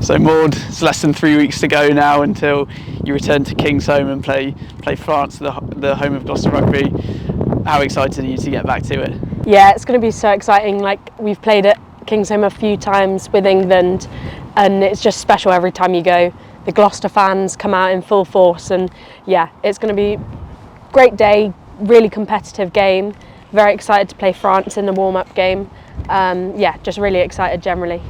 So Maud, it's less than 3 weeks to go now until you return to Kingsholm and play France, the home of Gloucester Rugby. How excited are you to get back to it? Yeah, it's going to be so exciting. Like, we've played at Kingsholm a few times with England, and it's just special every time you go. The Gloucester fans come out in full force, and yeah, it's going to be a great day, really competitive game. Very excited to play France in the warm-up game. Yeah, just really excited generally.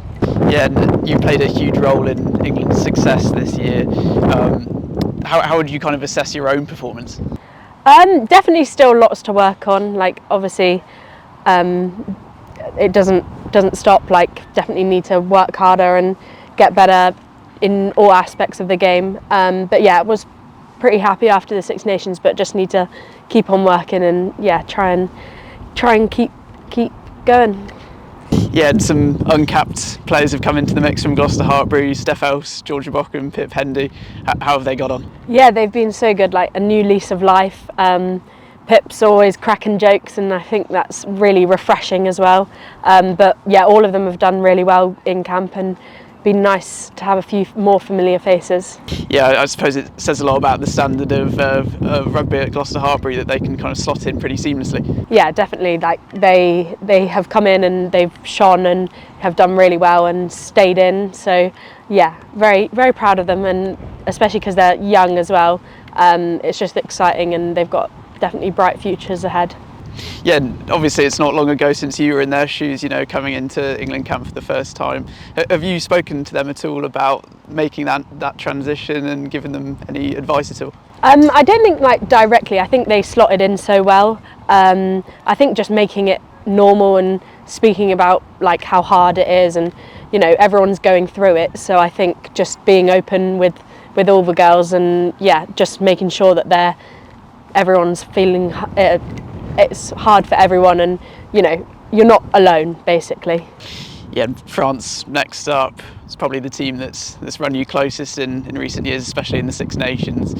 Yeah, and you played a huge role in England's success this year. How would you kind of assess your own performance? Definitely still lots to work on. Like, obviously, it doesn't stop. Like, definitely need to work harder and get better in all aspects of the game. But yeah, it was pretty happy after the Six Nations, but just need to keep on working and yeah, try and keep going. Yeah, and some uncapped players have come into the mix from Gloucester Hartbury, Steph Else, Georgia Bockham, Pip Hendy. How have they got on? Yeah, they've been so good, like a new lease of life. Pip's always cracking jokes, and I think that's really refreshing as well. But yeah, all of them have done really well in camp, and been nice to have a few more familiar faces. Yeah, I suppose it says a lot about the standard of rugby at Gloucester Hartbury that they can kind of slot in pretty seamlessly. Yeah, definitely. Like, they have come in and they've shone and have done really well and stayed in. So yeah, very very proud of them, and especially because they're young as well. It's just exciting, and they've got definitely bright futures ahead. Yeah, obviously it's not long ago since you were in their shoes, you know, coming into England camp for the first time. Have you spoken to them at all about making that transition and giving them any advice at all? I don't think like directly. I think they slotted in so well. I think just making it normal and speaking about like how hard it is, and you know, everyone's going through it. So I think just being open with all the girls, and yeah, just making sure that everyone's feeling it's hard for everyone, and you know, you're not alone basically. Yeah, France next up. It's probably the team that's run you closest in recent years, especially in the Six Nations.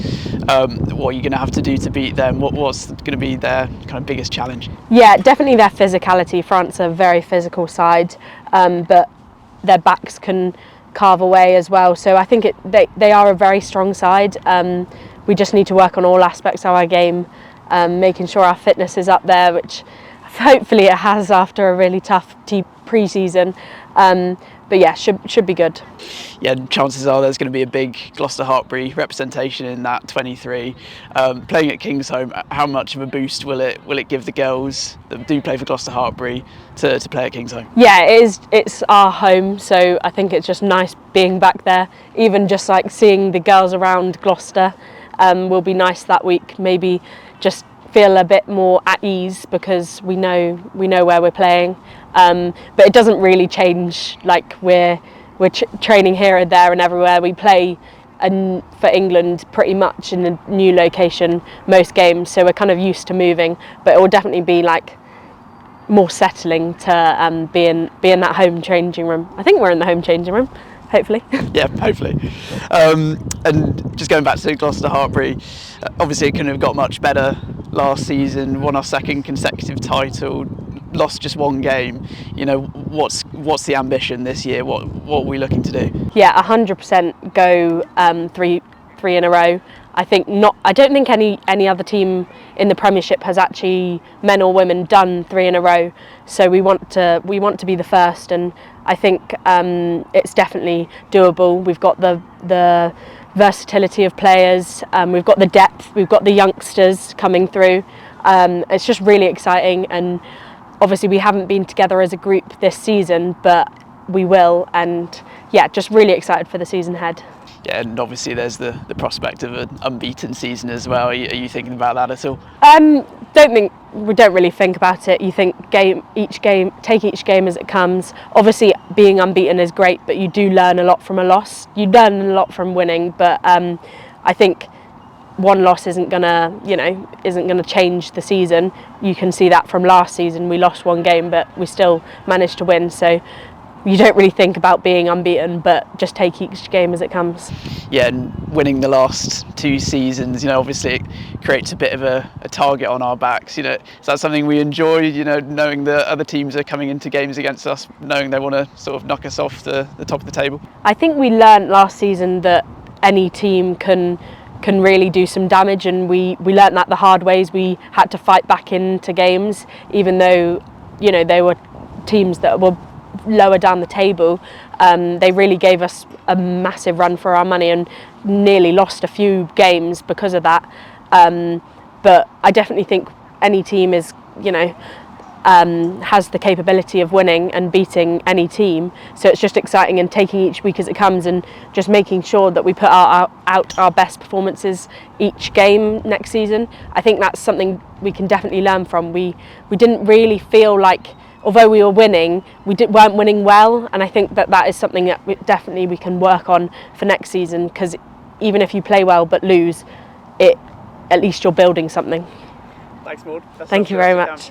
What are you going to have to do to beat them? What's going to be their kind of biggest challenge? Yeah, definitely their physicality. France are a very physical side, but their backs can carve away as well. So I think they are a very strong side. We just need to work on all aspects of our game. Making sure our fitness is up there, which hopefully it has after a really tough pre-season. But yeah, should be good. Yeah, chances are there's going to be a big Gloucester Hartbury representation in that 23. Playing at Kingsholm, how much of a boost will it give the girls that do play for Gloucester Hartbury to play at Kingsholm? Yeah, it is. It's our home, so I think it's just nice being back there. Even just like seeing the girls around Gloucester will be nice that week. Maybe just feel a bit more at ease because we know where we're playing, but it doesn't really change. Like, we're training here and there and everywhere. We play for England pretty much in a new location most games, so we're kind of used to moving, but it will definitely be like more settling to be in that home changing room. I think we're in the home changing room, hopefully. Yeah, hopefully. And just going back to Gloucester Hartbury, obviously it couldn't have got much better last season. Won our second consecutive title, lost just one game. You know, what's the ambition this year? What are we looking to do? Yeah, 100% go three in a row. I don't think any other team in the Premiership has actually, men or women, done 3 in a row. So we want to be the first, and I think it's definitely doable. We've got the versatility of players, we've got the depth, we've got the youngsters coming through. It's just really exciting, and obviously we haven't been together as a group this season, but we will, and yeah, just really excited for the season ahead. Yeah, and obviously there's the prospect of an unbeaten season as well. Are you thinking about that at all? We don't really think about it. You think take each game as it comes. Obviously being unbeaten is great, but you do learn a lot from a loss. You learn a lot from winning, but I think one loss isn't gonna change the season. You can see that from last season. We lost one game, but we still managed to win. So you don't really think about being unbeaten, but just take each game as it comes. Yeah, and winning the last 2 seasons, obviously it creates a bit of a target on our backs. Is that something we enjoy, knowing that other teams are coming into games against us, knowing they want to sort of knock us off the top of the table? I think we learnt last season that any team can really do some damage, and we learnt that the hard ways. We had to fight back into games, even though they were teams that were lower down the table. They really gave us a massive run for our money and nearly lost a few games because of that. But I definitely think any team is, has the capability of winning and beating any team. So it's just exciting and taking each week as it comes and just making sure that we put out our best performances each game next season. I think that's something we can definitely learn from. We didn't really feel like, although we were winning, weren't winning well, and I think that is something that we can work on for next season, because even if you play well but lose, at least you're building something. Thanks, Maud. Thank you very much.